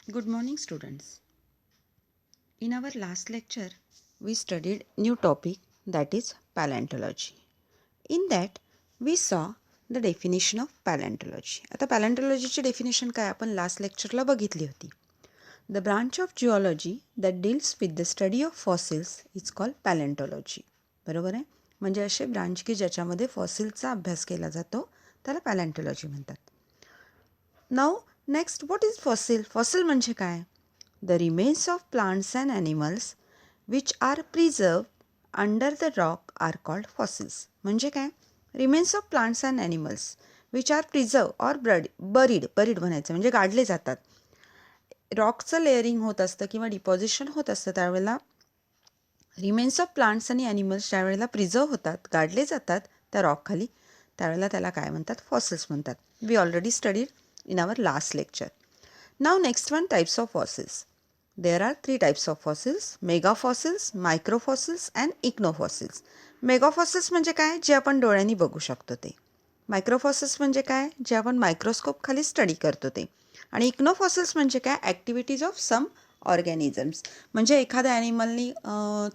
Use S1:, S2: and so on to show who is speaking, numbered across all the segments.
S1: Good morning, students. In our last lecture, we studied new topic, that is paleontology. In that, we saw the definition of paleontology. आता paleontologyची definition काय आपण last लेक्चरला बघितली होती. The branch of geology that deals with the study of fossils is called paleontology. बरोबर आहे? म्हणजे असे branch की ज्याच्यामध्ये फॉसिलचा अभ्यास केला जातो त्याला पॅलेंटॉलॉजी म्हणतात. Now next, what is fossil? Fossil म्हणजे काय? The remains of plants and animals which are preserved under the rock are called fossils. म्हणजे काय? Remains of plants and animals which are preserved or buried म्हणायचं म्हणजे गाडले जातात. रॉकचं layering होत असतं किंवा डिपॉझिशन होत असतं त्यावेळेला रिमेन्स ऑफ प्लांट्स आणि ॲनिमल्स ज्यावेळेला प्रिझर्व होतात, गाडले जातात त्या रॉकखाली, त्यावेळेला त्याला काय म्हणतात? फॉसिल्स म्हणतात. We already studied in our last lecture. Now next one, types of fossils. There are three types of fossils: megafossils, microfossils and ichnofossils. मेगाफॉसिल्स म्हणजे काय? जे आपण डोळ्यांनी बघू शकतो ते. मायक्रोफॉसिल्स म्हणजे काय? जे आपण मायक्रोस्कोप खाली स्टडी करतो ते. आणि इक्नोफॉसिल्स म्हणजे काय? Activities of some organisms. म्हणजे एखाद्या ॲनिमलनी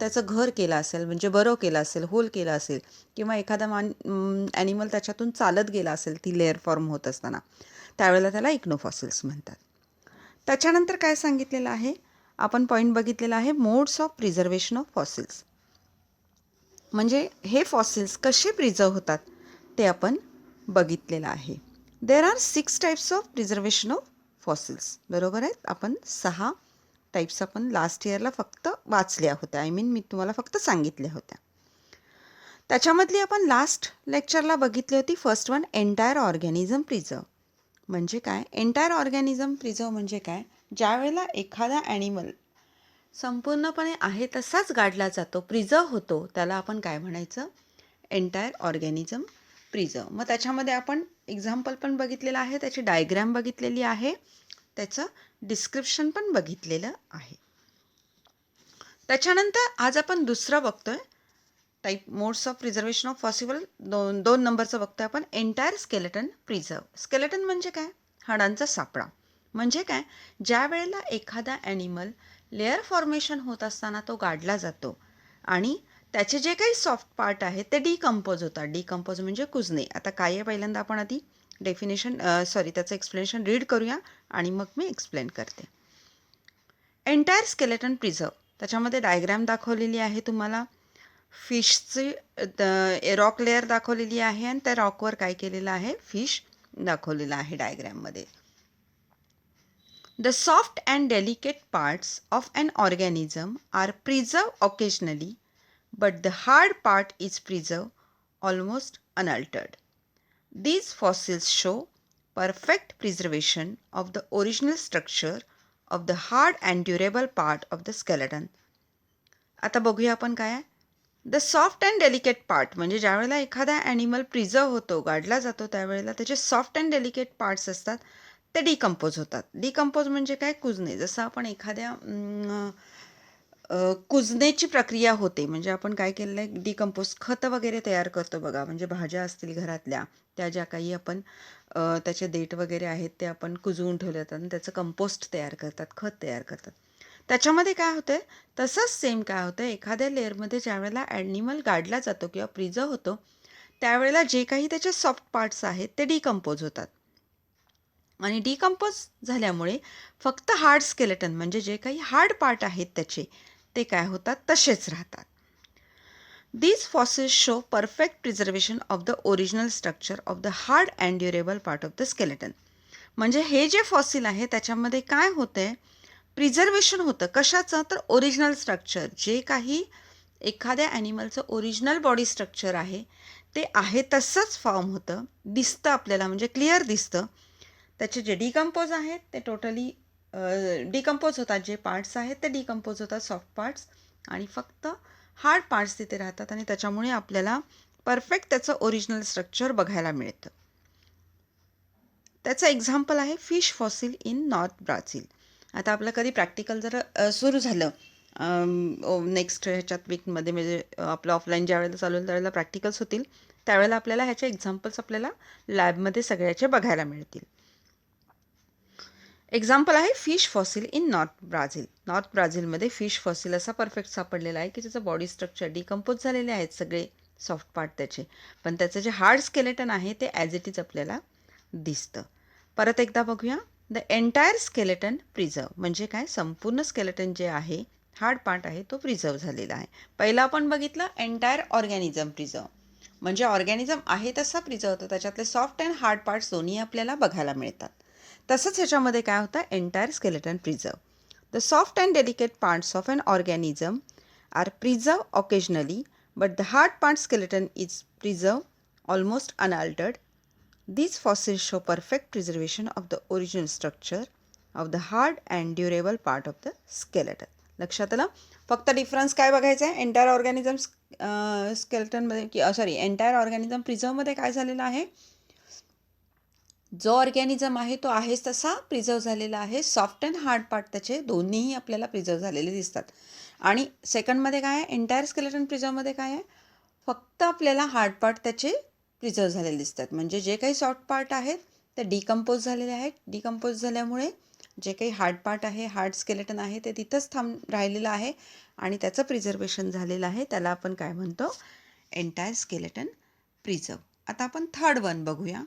S1: त्याचं घर केलं असेल, म्हणजे बरो केलं असेल, होल केलं असेल, किंवा एखादा ॲनिमल त्याच्यातून चालत गेला असेल ती लेअर फॉर्म होत असताना, त्यावेळेला त्याला इक्नोफॉसिल्स म्हणतात. त्याच्यानंतर काय सांगितलेलं आहे? आपण पॉईंट बघितलेला आहे modes of preservation of fossils. म्हणजे हे फॉसिल्स कसे प्रिझर्व होतात ते आपण बघितलेलं आहे. There are 6 types of preservation of fossils. बरोबर आहेत? आपण 6 टाईप्स आपण लास्ट इयरला फक्त वाचल्या होत्या. मी तुम्हाला फक्त सांगितल्या होत्या. त्याच्यामधली आपण लास्ट लेक्चरला बघितली होती first one, entire organism preserve. म्हणजे काय? एंटायर ऑर्गॅनिझम प्रिझर्व म्हणजे काय? ज्यावेळेला एखादा ॲनिमल संपूर्णपणे आहे तसाच गाडला जातो, प्रिझर्व होतो, त्याला आपण काय म्हणायचं? Entire organism preserve. मग त्याच्यामध्ये आपण एक्झाम्पल पण बघितलेलं आहे, त्याची डायग्रॅम बघितलेली आहे, त्याचं डिस्क्रिप्शन पण बघितलेलं आहे. त्याच्यानंतर आज आपण दुसरं बघतोय type modes of preservation of fossil. दोन नंबरचं बघतोय आपण, एंटायर स्केलेटन प्रिझर्व. स्केलेटन म्हणजे काय? हाडांचा सापळा. म्हणजे काय? ज्या वेळेला एखादा ॲनिमल लेअर फॉर्मेशन होत असताना तो गाडला जातो आणि त्याचे जे काही सॉफ्ट पार्ट आहेत ते डिकम्पोज होतात. डिकम्पोज म्हणजे कुजणे. आता काय आहे पहिल्यांदा आपण आधी त्याचं एक्सप्लेनेशन रीड करूया आणि मग मी एक्सप्लेन करते. एंटायर स्केलेटन प्रिझर्व, त्याच्यामध्ये डायग्रॅम दाखवलेली आहे तुम्हाला. फिशची रॉक लेअर दाखवलेली आहे आणि त्या रॉकवर काय केलेलं आहे? फिश दाखवलेलं आहे डायग्रॅममध्ये. The soft and delicate parts of an organism are preserved occasionally, but the hard part is preserved almost unaltered. These fossils show perfect preservation of the original structure of the hard and durable part of the skeleton. आता बघूया आपण काय आहे. The soft and delicate part म्हणजे ज्यावेळेला एखादा animal preserve होतो, गाडला जातो, त्यावेळेला त्याचे सॉफ्ट अँड डेलिकेट पार्ट्स असतात ते डिकम्पोज होतात. डिकम्पोज म्हणजे काय? कुजणे. जसं आपण एखाद्या कुजण्याची प्रक्रिया होते, म्हणजे आपण काय केलेलं आहे? डिकम्पोज खतं वगैरे तयार करतो बघा. म्हणजे भाज्या असतील घरातल्या, त्या ज्या काही आपण त्याचे देठ वगैरे आहेत ते आपण कुजवून ठेवले जातात आणि त्याचं कंपोस्ट तयार करतात, खत तयार करतात. त्याच्यामध्ये काय होतं? तसंच सेम काय होतं? एखाद्या लेअरमध्ये ज्यावेळेला ॲनिमल गाडला जातो किंवा प्रिझर्व होतो त्यावेळेला जे काही त्याचे सॉफ्ट पार्ट्स आहेत ते डिकम्पोज होतात आणि डिकम्पोज झाल्यामुळे फक्त हार्ड स्केलेटन म्हणजे जे काही हार्ड पार्ट आहेत त्याचे ते काय होतात? तसेच राहतात. These fossils show perfect preservation of the original structure of the hard and durable part of the skeleton. म्हणजे हे जे फॉसिल आहे त्याच्यामध्ये काय होतंय? प्रिझर्वेशन होतं. कशाचं? तर ओरिजिनल स्ट्रक्चर. जे काही एखाद्या ॲनिमलचं ओरिजिनल बॉडी स्ट्रक्चर आहे ते आहे तसंच फॉर्म होतं, दिसतं आपल्याला, म्हणजे क्लिअर दिसतं. त्याचे जे डिकम्पोज आहेत ते टोटली डिकम्पोज होतात. जे पार्ट्स आहेत ते डिकम्पोज होतात, सॉफ्ट पार्ट्स, आणि फक्त हार्ड पार्ट्स तिथे राहतात आणि त्याच्यामुळे आपल्याला परफेक्ट त्याचं ओरिजिनल स्ट्रक्चर बघायला मिळतं. त्याचं एक्झाम्पल आहे fish fossil in north Brazil. आता आपलं कधी प्रॅक्टिकल जर सुरू झालं नेक्स्ट ह्याच्यात वीकमध्ये, म्हणजे आपलं ऑफलाईन ज्या वेळेला चालू होईल त्यावेळेला प्रॅक्टिकल्स होतील, त्यावेळेला आपल्याला ह्याचे एक्झाम्पल्स आपल्याला लॅबमध्ये सगळ्याचे बघायला मिळतील. एक्झाम्पल आहे fish fossil in north Brazil. North ब्राझीलमध्ये फिश फॉसिल असा परफेक्ट सापडलेला आहे की त्याचं बॉडी स्ट्रक्चर डिकम्पोज झालेले आहेत सगळे सॉफ्ट पार्ट त्याचे, पण त्याचं जे हार्ड स्केलेटन आहे ते ॲज इट इज आपल्याला दिसतं. परत एकदा बघूया. द एंटायर स्केलेटन प्रिझर्व म्हणजे काय, संपूर्ण स्केलेटन जे आहे हार्ड पार्ट आहे तो प्रिझर्व झालेला आहे. पहिलं आपण बघितलं एंटायर ऑर्गॅनिझम प्रिझर्व म्हणजे ऑर्गॅनिझम आहे तसा प्रिझर्व होतं, त्याच्यातले सॉफ्ट अँड हार्ड पार्ट्स दोन्ही आपल्याला बघायला मिळतात. तसंच ह्याच्यामध्ये काय होतं, entire skeleton preserve. The soft and delicate parts of an organism are preserve occasionally but the hard part skeleton is preserve almost unaltered. These fossils show perfect preservation of the original structure of the hard and durable part of the skeleton. लक्षात आलं. फक्त difference काय बघायचं आहे, entire organism स्केलेटनमध्ये की sorry entire organism प्रिझर्वमध्ये काय झालेलं आहे, जो ऑर्गॅनिझम आहे तो आहेच तसा प्रिझर्व झालेला आहे. सॉफ्ट अँड हार्ड पार्ट त्याचे दोन्हीही आपल्याला प्रिझर्व झालेले दिसतात. आणि सेकंडमध्ये काय आहे, एंटायर स्केलेटन प्रिझर्वमध्ये काय आहे, फक्त आपल्याला हार्ड पार्ट त्याचे प्रिझर्व झालेले दिसतात. म्हणजे जे काही सॉफ्ट पार्ट आहेत ते डिकम्पोज झालेले आहेत. डिकम्पोज झाल्यामुळे जे काही हार्ड पार्ट आहे, हार्ड स्केलेटन आहे ते तिथंच राहिलेलं आहे आणि त्याचं प्रिझर्वेशन झालेलं आहे. त्याला आपण काय म्हणतो, एंटायर स्केलेटन प्रिझर्व. आता आपण थर्ड वन बघूया.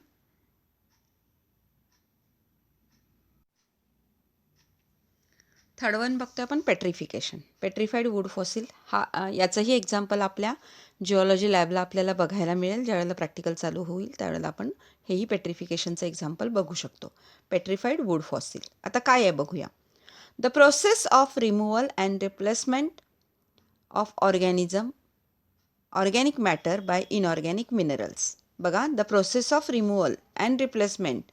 S1: थर्ड वन बघतो आपण पेट्रिफिकेशन. पेट्रिफाईड वूड फॉसिल याचंही एक्झाम्पल आपल्या जिओलॉजी लॅबला आपल्याला बघायला मिळेल. ज्यावेळेला प्रॅक्टिकल चालू होईल त्यावेळेला आपण हेही पेट्रिफिकेशनचं एक्झाम्पल बघू शकतो. पेट्रिफाईड वूड फॉसिल आता काय आहे बघूया. The process of removal and replacement of organic matter by inorganic minerals. बघा, the process of removal and replacement.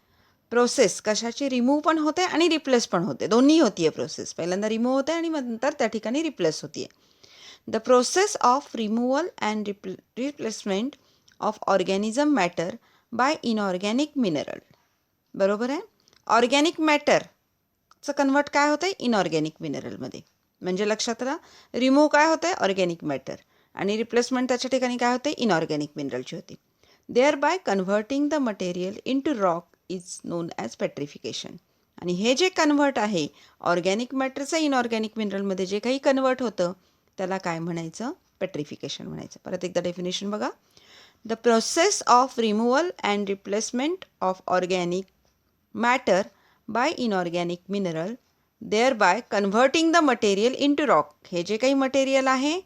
S1: Process कशाची, रिमूव्ह पण होते आणि रिप्लेस पण होते, दोन्ही होती आहे प्रोसेस. पहिल्यांदा रिमूव्ह होते आणि नंतर त्या ठिकाणी रिप्लेस होती आहे. The process of removal and replacement of organism matter by inorganic mineral. बरोबर आहे. ऑर्गॅनिक मॅटरचं कन्वर्ट काय होतं आहे, इनऑर्गॅनिक मिनरलमध्ये. म्हणजे लक्षात राहा, रिमूव्ह काय होतं आहे, ऑर्गॅनिक मॅटर, आणि रिप्लेसमेंट त्याच्या ठिकाणी काय होते, इनऑर्गॅनिक मिनरलची होती. Thereby converting the material into rock is known as petrification. आणि हे जे कन्व्हर्ट आहे ऑर्गॅनिक मॅटरचं इनऑर्गॅनिक मिनरलमध्ये जे काही कन्वर्ट होतं त्याला काय म्हणायचं, पेट्रिफिकेशन म्हणायचं. परत एकदा डेफिनेशन बघा. The process of removal and replacement of organic matter by inorganic mineral thereby converting the material into rock. हे जे काही मटेरियल आहे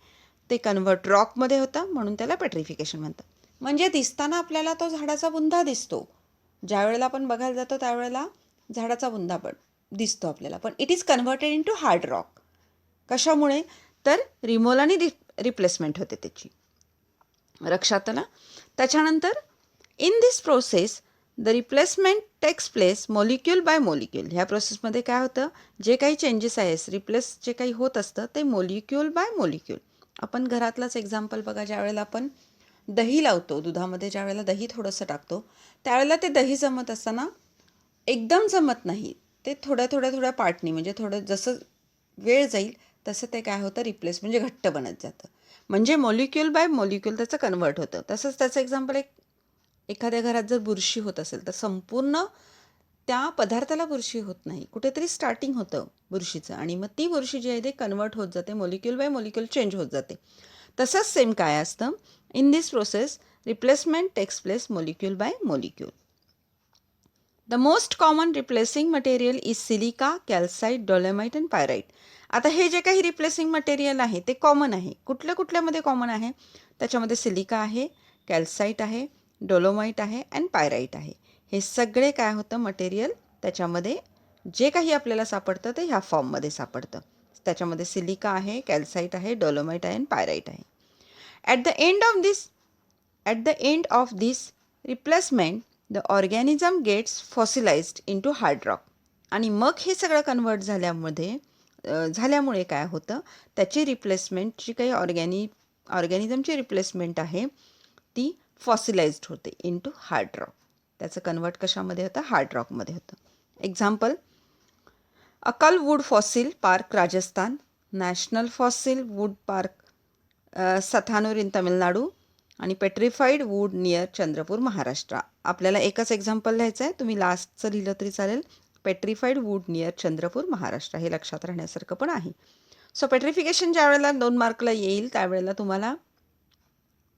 S1: ते कन्व्हर्ट रॉकमध्ये होतं म्हणून त्याला पेट्रिफिकेशन म्हणतात. म्हणजे दिसताना आपल्याला तो झाडाचा बुंधा दिसतो. ज्या वेळेला आपण बघायला जातो त्यावेळेला झाडाचा बुंधा पण दिसतो आपल्याला, पण it is converted into hard rock. कशामुळे, तर रिमूव्हल आणि रिप्लेसमेंट होते त्याची. लक्षात आलं. त्याच्यानंतर in this process the replacement takes place molecule by molecule. ह्या प्रोसेसमध्ये काय होतं, जे काही चेंजेस आहेत, रिप्लेस जे काही होत असतं ते मॉलिक्यूल बाय मॉलिक्यूल. आपण घरातलाच एक्झाम्पल बघा, ज्यावेळेला आपण दही लावतो दुधामध्ये, ज्यावेळेला दही थोडंसं टाकतो त्यावेळेला ते दही जमत असताना एकदम जमत नाही, ते थोड्या पार्टनी, म्हणजे थोडं जसं वेळ जाईल तसं ते काय होतं, रिप्लेस म्हणजे घट्ट बनत जातं. म्हणजे मॉलिक्यूल बाय मॉलिक्यूल त्याचं कन्वर्ट होतं. तसंच त्याचं एक्झाम्पल एखाद्या घरात जर बुरशी होत असेल तर संपूर्ण त्या पदार्थाला बुरशी होत नाही, कुठेतरी स्टार्टिंग होतं बुरशीचं आणि मग ती बुरशी जी आहे ते कन्वर्ट होत जाते, मॉलिक्यूल बाय मॉलिक्यूल चेंज होत जाते. तसंच सेम काय असतं, in this process replacement takes place molecule by molecule. The most common replacing material is silica, calcite, dolomite and pyrite. आता हे जे काही रिप्लेसिंग मटेरियल आहे ते कॉमन आहे. कुठल्यामध्ये कॉमन आहे, त्याच्यामध्ये सिलिका आहे, कॅल्साइट आहे, डोलोमाइट आहे अँड पायराईट आहे. हे सगळे काय होतं, मटेरियल त्याच्यामध्ये जे काही आपल्याला सापडतं ते ह्या फॉर्ममध्ये सापडतं. त्याच्यामध्ये सिलिका आहे, कॅल्साइट आहे, डोलोमाइट आहे अँड पायराईट आहे. At the end of this replacement the organism gets fossilized into hard rock. आणि मग हे सगळं कन्वर्ट झाल्यामुळे काय होतं, त्याची रिप्लेसमेंट जी काही ऑर्गॅनिझमची रिप्लेसमेंट आहे ती फॉसिलाइज्ड होते इन टू हार्ड रॉक. त्याचं कन्वर्ट कशामध्ये होतं, हार्ड रॉकमध्ये होतं. Example, Akal wood fossil park Rajasthan, national fossil wood park Sathanur in Tamil Nadu आणि petrified wood near Chandrapur Maharashtra. आपल्याला एकच एक्झाम्पल लिहायचं आहे, तुम्ही लास्टचं लिहिलं तरी चालेल. पेट्रिफाईड वूड नियर चंद्रपूर महाराष्ट्र. हे लक्षात राहण्यासारखं पण आहे. सो पेट्रिफिकेशन ज्या वेळेला 2 मार्कला येईल त्यावेळेला तुम्हाला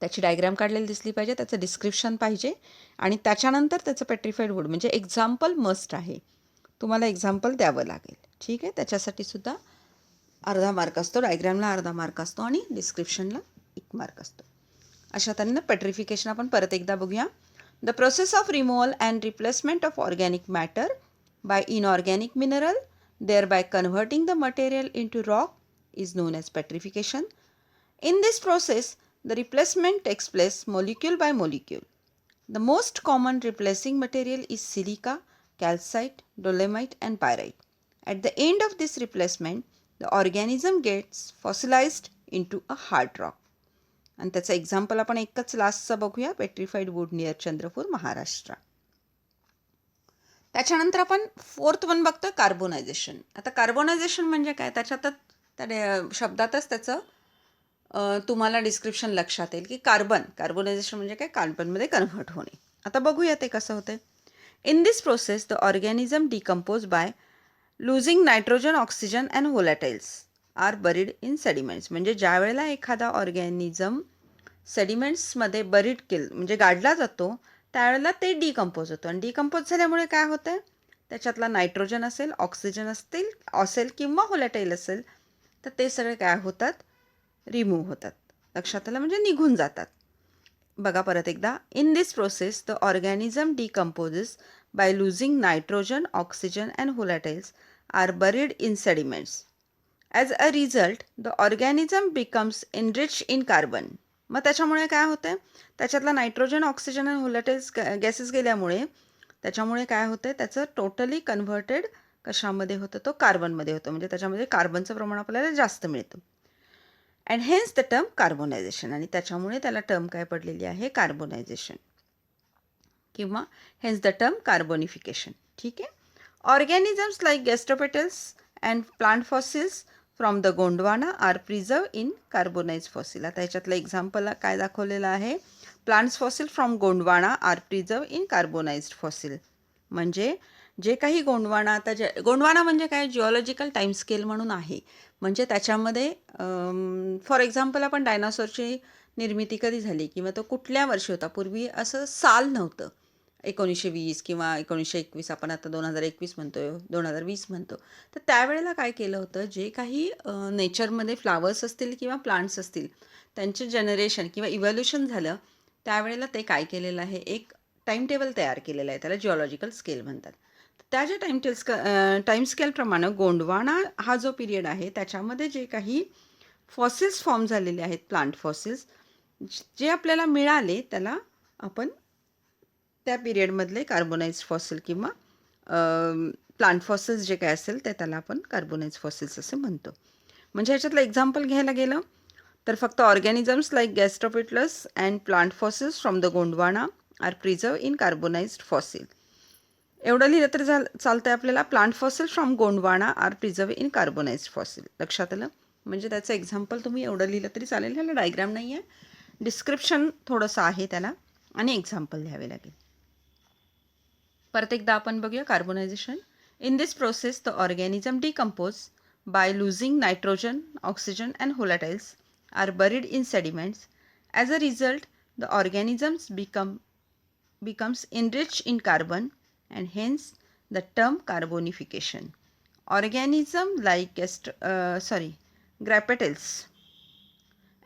S1: त्याची डायग्राम काढलेली दिसली पाहिजे, त्याचं डिस्क्रिप्शन पाहिजे आणि त्याच्यानंतर त्याचं पेट्रिफाईड वूड म्हणजे एक्झाम्पल मस्ट आहे. तुम्हाला एक्झाम्पल द्यावं लागेल. ठीक आहे, त्याच्यासाठी सुद्धा अर्धा मार्क असतो, डायग्रामला अर्धा मार्क असतो आणि डिस्क्रिप्शनला 1 मार्क असतो. अशा तऱ्हेनं पेट्रिफिकेशन आपण परत एकदा बघूया. The process of removal and replacement of organic matter by inorganic mineral thereby converting the material into rock is known as petrification. In this process, the replacement takes place molecule by molecule. The most common replacing material is silica, calcite, dolomite and pyrite. At the end of this replacement, the organism gets fossilized into a hard rock. आणि त्याचं example आपण एकच लास्टचं बघूया, पेट्रिफाईड wood near Chandrapur Maharashtra. त्याच्यानंतर आपण 4th one बघतो, कार्बोनायझेशन. आता कार्बोनायझेशन म्हणजे काय, त्याच्यातच त्या शब्दातच त्याचं तुम्हाला डिस्क्रिप्शन लक्षात येईल की कार्बोनायझेशन म्हणजे काय, कार्बनमध्ये कन्व्हर्ट होणे. आता बघूया ते कसं होतं. In this process the organism decompose by losing nitrogen, oxygen and volatiles are buried in sediments. म्हणजे ज्या वेळेला एखादा ऑर्गॅनिझम सेडिमेंट्समध्ये बरीड म्हणजे गाडला जातो त्यावेळेला ते डिकम्पोज होतं आणि डिकम्पोज झाल्यामुळे काय होतं, त्याच्यातला नायट्रोजन असेल, ऑक्सिजन असेल किंवा व्होलॅटाईल असेल तर ते सगळे काय होतात, रिमूव्ह होतात. लक्षात आलं, म्हणजे निघून जातात. बघा परत एकदा. In this process the organism decomposes by losing nitrogen, oxygen and volatiles are buried in sediments. As a result the organism becomes enrich in carbon. मग त्याच्यामुळे काय होतं, त्याच्यातला नायट्रोजन, ऑक्सिजन आणि व्होलॅटाईल्स गॅसेस गेल्यामुळे त्याच्यामुळे काय होतं, त्याचं टोटली कन्व्हर्टेड कशामध्ये होतं, तो कार्बनमध्ये होतं. म्हणजे त्याच्यामध्ये कार्बनचं प्रमाण आपल्याला जास्त मिळतं. And hence the term carbonisation. आणि त्याच्यामुळे त्याला टर्म काय पडलेली आहे, कार्बोनायझेशन किंवा हेन्स द टर्म कार्बोनिफिकेशन. ठीक आहे. Organisms like gastropetals and plant fossils from the Gondwana are preserve in carbonise fossil. आता ह्याच्यातलं एक्झाम्पल काय दाखवलेलं आहे, plants fossil from Gondwana are preserve in carbonised fossil. म्हणजे जे काही गोंडवाना, आता गोंडवाना म्हणजे काय, जिओलॉजिकल टाईमस्केल म्हणून आहे. म्हणजे त्याच्यामध्ये फॉर एक्झाम्पल आपण डायनासॉरची निर्मिती कधी झाली किंवा तो कुठल्या वर्षी होता, पूर्वी असं साल नव्हतं. 1920 किंवा 1921, आपण आता 2021 म्हणतो, 2020 म्हणतो. तर त्यावेळेला काय केलं होतं, जे काही नेचरमध्ये फ्लावर्स असतील किंवा प्लांट्स असतील त्यांचे जनरेशन किंवा इव्हॉल्युशन झालं त्यावेळेला ते काय केलेलं आहे, एक टाईम टेबल तयार केलेलं आहे, त्याला जिओलॉजिकल स्केल म्हणतात. त्या ज्या टाईम स्केलप्रमाणे गोंडवाना हा जो पिरियड आहे त्याच्यामध्ये जे काही फॉसिल्स फॉर्म झालेले आहेत, प्लांट फॉसिल्स जे आपल्याला मिळाले त्याला आपण त्या पिरियडमधले कार्बोनाइज फॉसिल किंवा प्लांट फॉसिल्स जे काय असेल ते त्याला आपण कार्बोनाइज फॉसिल्स असं म्हणतो. म्हणजे ह्याच्यातलं एक्झाम्पल घ्यायला गेलं तर फक्त organisms like gastropetals and plant fossils from the Gondwana are preserve in carbonised fossil. एवढं लिहिलं तरी चालतं आहे आपल्याला. Plant fossil from Gondwana are preserve in carbonised fossil. लक्षात आलं. म्हणजे त्याचं एक्झाम्पल तुम्ही एवढं लिहिलं तरी चालेल. ह्याला डायग्राम नाही आहे, डिस्क्रिप्शन थोडंसं आहे त्याला आणि एक्झाम्पल लिहावे लागेल. परत एकदा आपण बघूया carbonisation. In this process the organism decompose by losing nitrogen, oxygen and volatiles are buried in sediments. As a result the organisms becomes enriched in carbon and hence the term carbonification. Organism like grapetales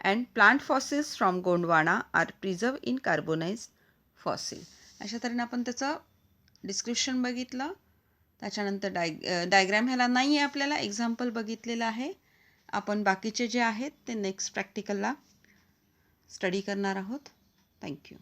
S1: and plant fossils from Gondwana are preserved in carbonized fossil. अशा तऱ्हेने आपण त्याचं description बघितलं. त्याच्यानंतर diagram ह्याला नाही आहे आपल्याला, एक्झाम्पल बघितलेलं आहे. आपण बाकीचे जे आहेत ते नेक्स्ट प्रॅक्टिकलला स्टडी करणार आहोत. थँक्यू.